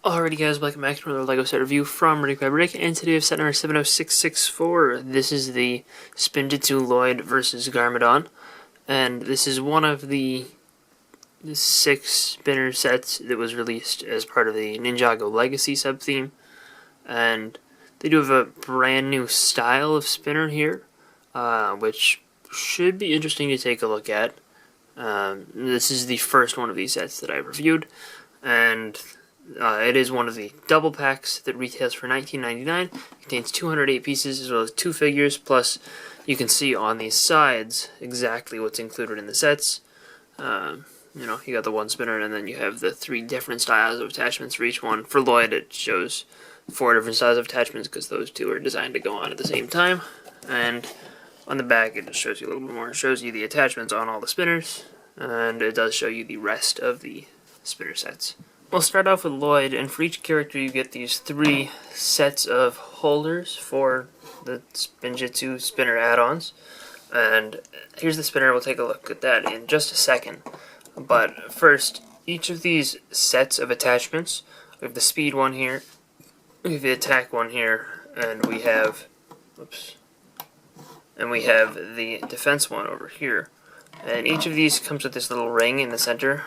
Alrighty guys, welcome back to another LEGO set review from BrickByBrick, and today we have set number 70664. This is the Spinjitzu Lloyd versus Garmadon, and this is one of the 6 spinner sets that was released as part of the Ninjago Legacy sub-theme, and they do have a brand new style of spinner here, which should be interesting to take a look at. This is the first one of these sets that I reviewed, and it is one of the double packs that retails for $19.99. It contains 208 pieces as well as 2 figures, plus you can see on these sides exactly what's included in the sets. You got the one spinner, and then you have the 3 different styles of attachments for each one. For Lloyd, it shows 4 different styles of attachments because those 2 are designed to go on at the same time. And on the back, it just shows you a little bit more. It shows you the attachments on all the spinners, and it does show you the rest of the spinner sets. We'll start off with Lloyd, and for each character you get these 3 sets of holders for the Spinjitzu spinner add-ons. And here's the spinner. We'll take a look at that in just a second. But first, each of these sets of attachments, we have the speed one here, we have the attack one here, and we have the defense one over here. And each of these comes with this little ring in the center,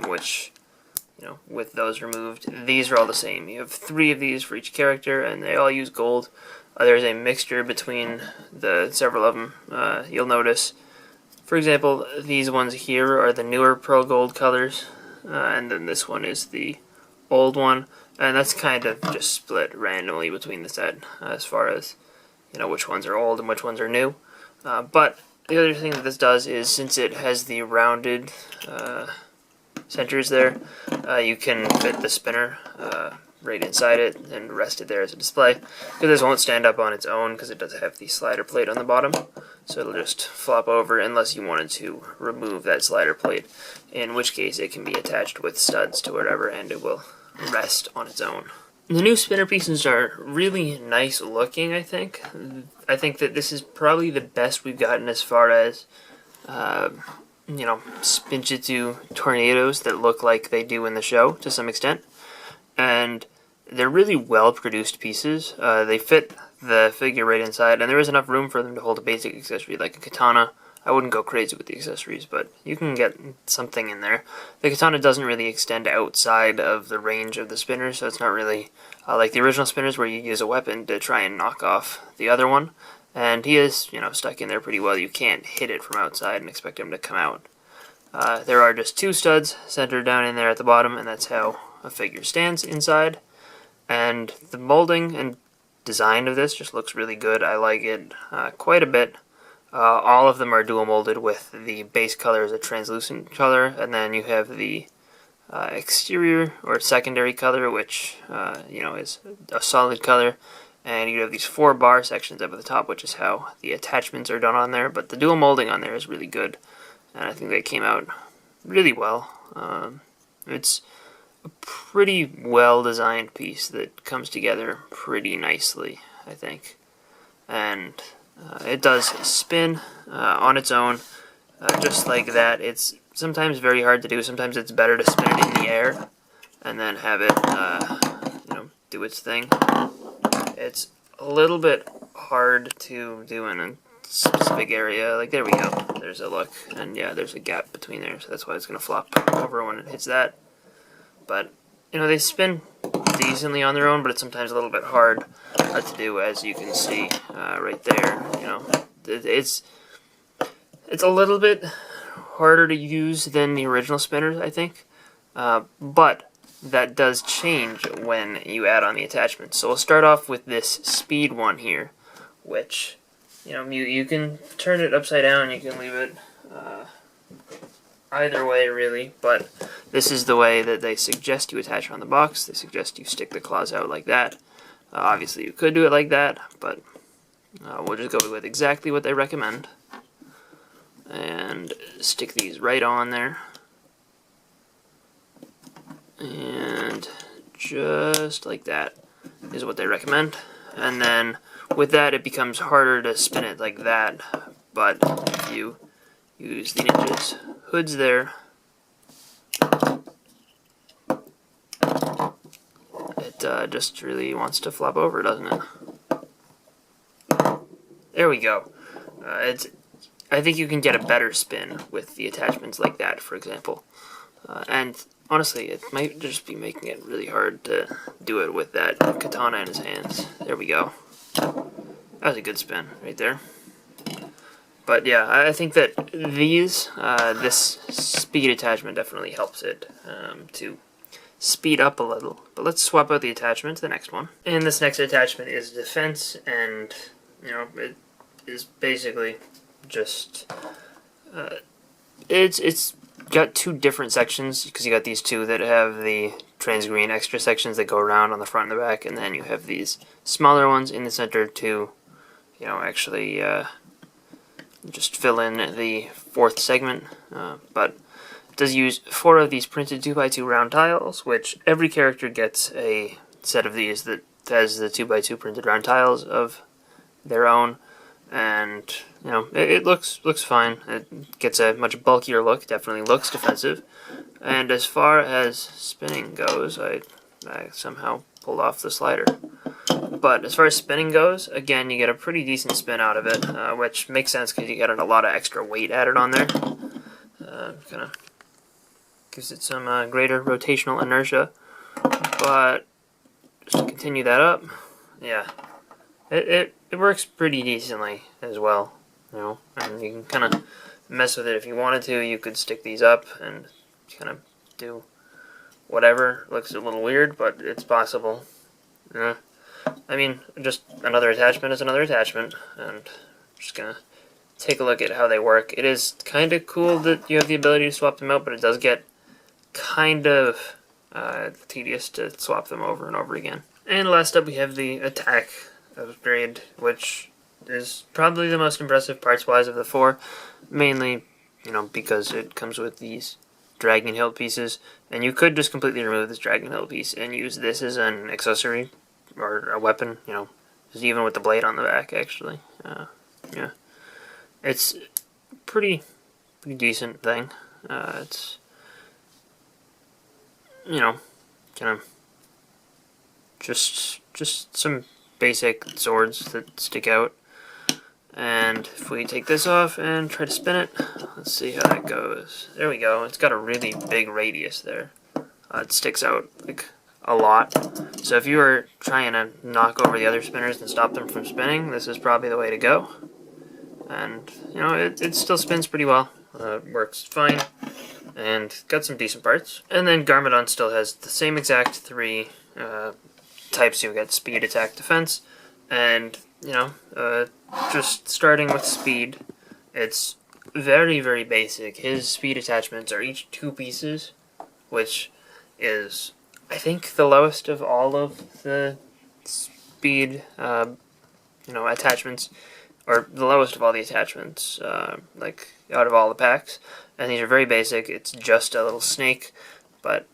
which, with those removed, these are all the same. You have 3 of these for each character, and they all use gold. There's a mixture between the several of them. You'll notice, for example, these ones here are the newer pearl gold colors, and then this one is the old one, and that's kind of just split randomly between the set as far as which ones are old and which ones are new. But the other thing that this does is, since it has the rounded centers there, you can fit the spinner right inside it and rest it there as a display. Because this won't stand up on its own because it does have the slider plate on the bottom, so it'll just flop over unless you wanted to remove that slider plate, in which case it can be attached with studs to wherever and it will rest on its own. The new spinner pieces are really nice looking, I think. I think that this is probably the best we've gotten as far as Spinjitzu tornadoes that look like they do in the show to some extent. And they're really well produced pieces. They fit the figure right inside, and there is enough room for them to hold a basic accessory like a katana. I wouldn't go crazy with the accessories, but you can get something in there. The katana doesn't really extend outside of the range of the spinner, so it's not really like the original spinners where you use a weapon to try and knock off the other one. And he is, stuck in there pretty well. You can't hit it from outside and expect him to come out. There are just 2 studs centered down in there at the bottom, and that's how a figure stands inside. And the molding and design of this just looks really good. I like it quite a bit. All of them are dual molded, with the base color as a translucent color, and then you have the exterior or secondary color, which is a solid color. And you have these 4 bar sections up at the top, which is how the attachments are done on there. But the dual molding on there is really good, and I think they came out really well. It's a pretty well-designed piece that comes together pretty nicely, I think. And it does spin on its own, just like that. It's sometimes very hard to do. Sometimes it's better to spin it in the air and then have it, do its thing. It's a little bit hard to do in a specific area. Like, there we go. There's a look. And yeah, there's a gap between there, so that's why it's going to flop over when it hits that. But, they spin decently on their own, but it's sometimes a little bit hard to do, as you can see right there. It's a little bit harder to use than the original spinners, I think. But that does change when you add on the attachments. So we'll start off with this speed one here, which, you can turn it upside down, you can leave it either way, really, but this is the way that they suggest you attach it on the box. They suggest you stick the claws out like that. Obviously you could do it like that, but we'll just go with exactly what they recommend. And stick these right on there. And just like that is what they recommend. And then with that, it becomes harder to spin it like that, but if you use the Ninja's hoods there, it just really wants to flop over, doesn't it? There we go. I think you can get a better spin with the attachments like that, for example. And honestly, it might just be making it really hard to do it with that katana in his hands. There we go. That was a good spin right there. But yeah, I think that this speed attachment definitely helps it to speed up a little. But let's swap out the attachment to the next one. And this next attachment is defense, and it is basically just it's got two different sections, because you got these two that have the trans-green extra sections that go around on the front and the back, and then you have these smaller ones in the center to actually just fill in the fourth segment. But it does use 4 of these printed 2x2 round tiles, which every character gets a set of these that has the 2x2 printed round tiles of their own. And it looks fine. It gets a much bulkier look. Definitely looks defensive. And as far as spinning goes, I somehow pulled off the slider. But as far as spinning goes, again, you get a pretty decent spin out of it, which makes sense because you get a lot of extra weight added on there. Kind of gives it some greater rotational inertia. But just to continue that up, yeah. It works pretty decently as well, and you can kind of mess with it if you wanted to. You could stick these up and kind of do whatever. Looks a little weird, but it's possible. I mean, just another attachment is another attachment, and I'm just gonna take a look at how they work. It is kind of cool that you have the ability to swap them out, but it does get kind of tedious to swap them over and over again. And last up, we have the attack upgrade, which is probably the most impressive parts-wise of the 4, mainly, because it comes with these dragon hilt pieces, and you could just completely remove this dragon hilt piece and use this as an accessory or a weapon, just even with the blade on the back, actually. Yeah, it's pretty decent thing. It's kind of just some basic swords that stick out. And if we take this off and try to spin it, let's see how that goes. There we go. It's got a really big radius there. It sticks out like a lot. So if you were trying to knock over the other spinners and stop them from spinning, this is probably the way to go. And it still spins pretty well. Works fine, and got some decent parts. And then Garmadon still has the same exact 3 types. You get speed, attack, defense, and just starting with speed, it's very basic. His speed attachments are each 2 pieces, which is, I think, the lowest of all of the speed attachments, or the lowest of all the attachments, like out of all the packs. And these are very basic. It's just a little snake, but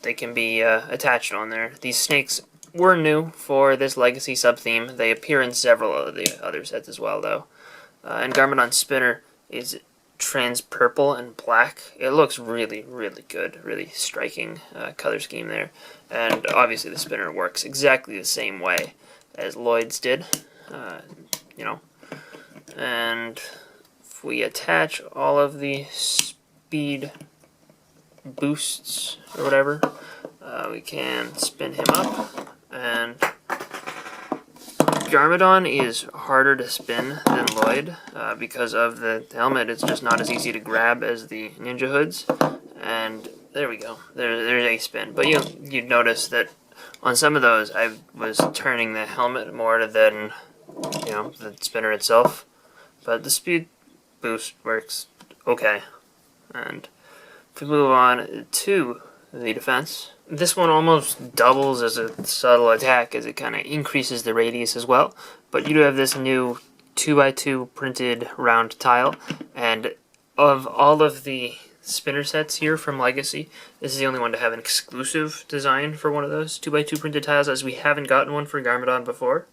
they can be attached on there. These snakes were new for this Legacy sub-theme. They appear in several of the other sets as well, though. And Garmadon's spinner is trans purple and black. It looks really good, really striking color scheme there. And obviously the spinner works exactly the same way as Lloyd's did. And if we attach all of the speed boosts or whatever, we can spin him up. And Garmadon is harder to spin than Lloyd because of the helmet. It's just not as easy to grab as the Ninja hoods. And there we go. There's a spin. But you'd notice that on some of those, I was turning the helmet more than the spinner itself. But the speed boost works okay. And if we move on to the defense, this one almost doubles as a subtle attack, as it kind of increases the radius as well. But you do have this new 2x2 printed round tile, and of all of the spinner sets here from Legacy, this is the only one to have an exclusive design for one of those 2x2 printed tiles, as we haven't gotten one for Garmadon before.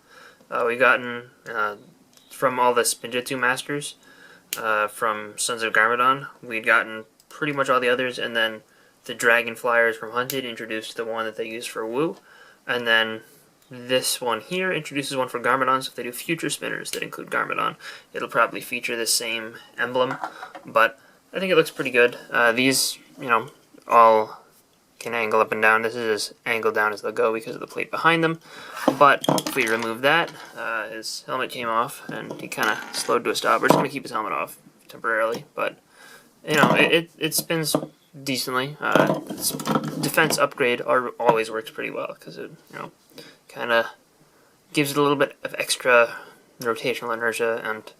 We've gotten from all the Spinjitzu masters from Sons of Garmadon. We'd gotten pretty much all the others, and then the Dragon Flyers from Hunted introduced the one that they use for Woo, and then this one here introduces one for Garmadon, so if they do future spinners that include Garmadon, it'll probably feature the same emblem, but I think it looks pretty good. These, you know, all can angle up and down. This is as angled down as they'll go because of the plate behind them, but if we remove that, his helmet came off, and he kind of slowed to a stop. We're just going to keep his helmet off temporarily, but, you know, it spins decently. Its defense upgrade always works pretty well, because it, you know, kind of gives it a little bit of extra rotational inertia, and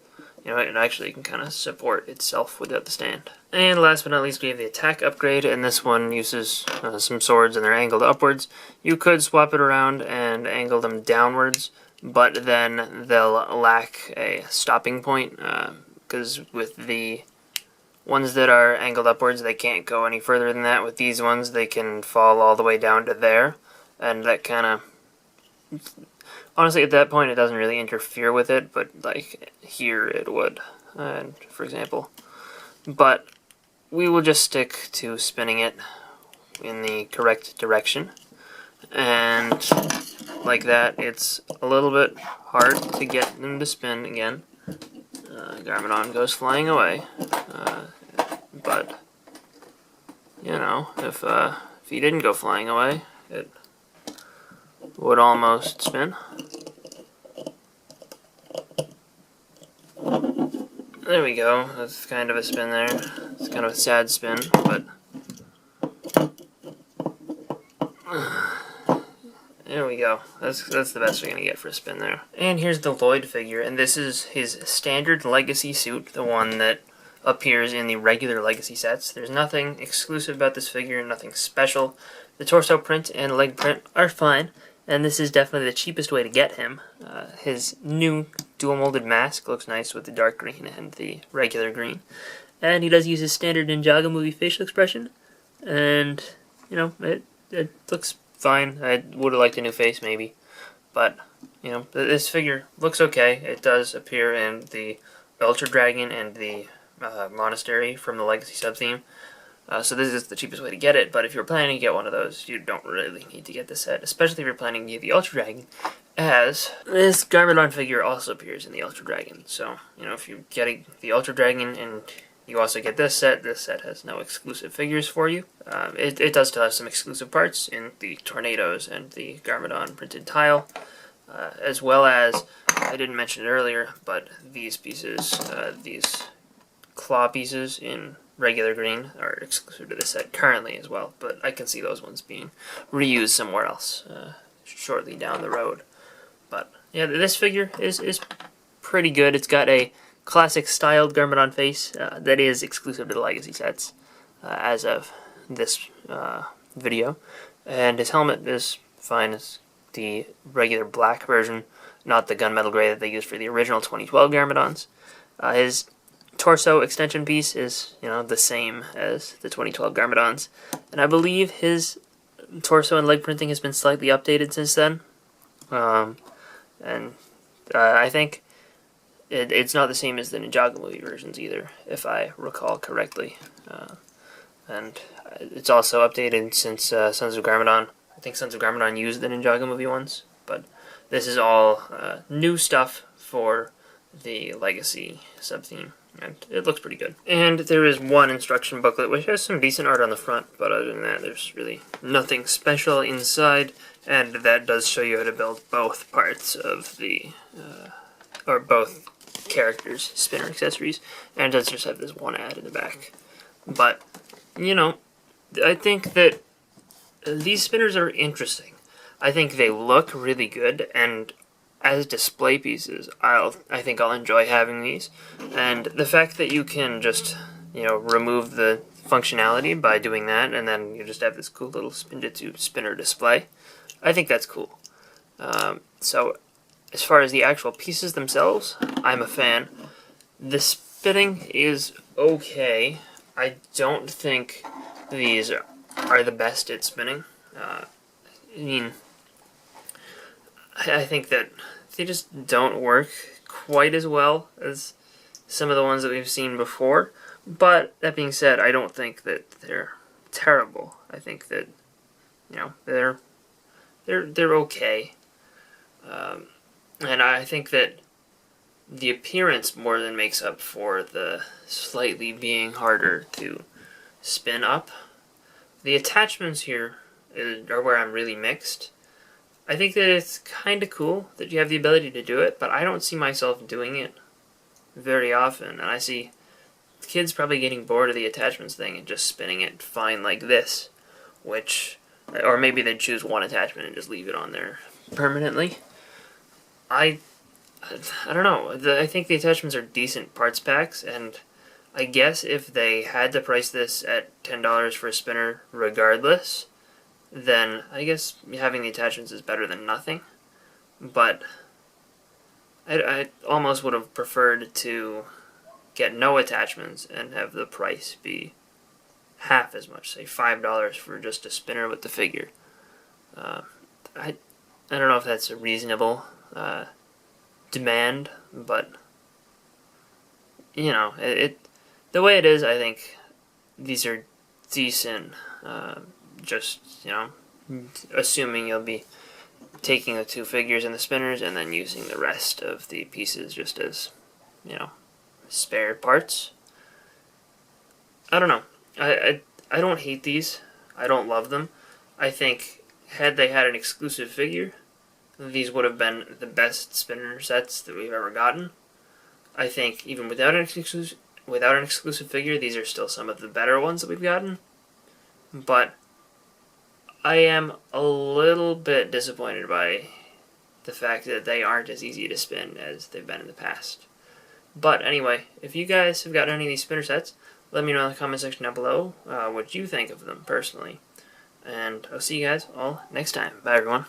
you know, it actually can kind of support itself without the stand. And last but not least, we have the attack upgrade, and this one uses some swords and they're angled upwards. You could swap it around and angle them downwards, but then they'll lack a stopping point, because with the ones that are angled upwards, they can't go any further than that. With these ones, they can fall all the way down to there, and that kind of, honestly, at that point, it doesn't really interfere with it, but, like, here it would, and for example. But we will just stick to spinning it in the correct direction, and like that, it's a little bit hard to get them to spin again. Garmadon goes flying away, but, you know, if he didn't go flying away, it would almost spin. There we go. That's kind of a spin there. It's kind of a sad spin, but there we go. That's the best we're gonna get for a spin there. And here's the Lloyd figure, and this is his standard Legacy suit, the one that appears in the regular Legacy sets. There's nothing exclusive about this figure, nothing special. The torso print and leg print are fine, and this is definitely the cheapest way to get him. His new dual molded mask looks nice with the dark green and the regular green. And he does use his standard Ninjago movie facial expression, and, you know, it looks fine. I would have liked a new face maybe, but, you know, this figure looks okay. It does appear in the Ultra Dragon and the Monastery from the Legacy sub-theme. So this is the cheapest way to get it, but if you're planning to get one of those, you don't really need to get the set, especially if you're planning to get the Ultra Dragon, as this Garmadon figure also appears in the Ultra Dragon. So, you know, if you're getting the Ultra Dragon and you also get this set has no exclusive figures for you. It does still have some exclusive parts in the Tornadoes and the Garmadon printed tile, as well as, I didn't mention it earlier, but these pieces, these claw pieces in regular green are exclusive to this set currently as well, but I can see those ones being reused somewhere else shortly down the road. But yeah, this figure is pretty good. It's got a classic styled Garmadon face that is exclusive to the Legacy sets as of this video, and his helmet is fine. It's the regular black version, not the gunmetal gray that they used for the original 2012 Garmadons. His torso extension piece is, you know, the same as the 2012 Garmadons, and I believe his torso and leg printing has been slightly updated since then. And I think it's not the same as the Ninjago movie versions either, if I recall correctly. And it's also updated since Sons of Garmadon. I think Sons of Garmadon used the Ninjago movie ones, but this is all new stuff for the Legacy sub-theme, and it looks pretty good. And there is one instruction booklet which has some decent art on the front, but other than that there's really nothing special inside, and that does show you how to build both parts of the, or both characters' spinner accessories, and it does just have this one ad in the back. But, you know, I think that these spinners are interesting. I think they look really good, and as display pieces, I think I'll enjoy having these. And the fact that you can just, you know, remove the functionality by doing that, and then you just have this cool little Spinjitzu spinner display, I think that's cool. So, as far as the actual pieces themselves, I'm a fan. The spinning is okay. I don't think these are the best at spinning. I mean, I think that they just don't work quite as well as some of the ones that we've seen before. But that being said, I don't think that they're terrible. I think that, you know, they're okay. And I think that the appearance more than makes up for the slightly being harder to spin up. The attachments here are where I'm really mixed. I think that it's kind of cool that you have the ability to do it, but I don't see myself doing it very often. And I see kids probably getting bored of the attachments thing and just spinning it fine like this, or maybe they'd choose one attachment and just leave it on there permanently. I don't know. I think the attachments are decent parts packs, and I guess if they had to price this at $10 for a spinner regardless, then I guess having the attachments is better than nothing. But I almost would have preferred to get no attachments and have the price be half as much, say $5 for just a spinner with the figure. I don't know if that's a reasonable demand, but you know, the way it is, I think these are decent. Just, you know, assuming you'll be taking the two figures and the spinners and then using the rest of the pieces just as, you know, spare parts. I don't know. I don't hate these. I don't love them. I think had they had an exclusive figure, these would have been the best spinner sets that we've ever gotten. I think even without an exclusive figure, these are still some of the better ones that we've gotten. But I am a little bit disappointed by the fact that they aren't as easy to spin as they've been in the past. But anyway, if you guys have gotten any of these spinner sets, let me know in the comment section down below what you think of them personally. And I'll see you guys all next time. Bye, everyone.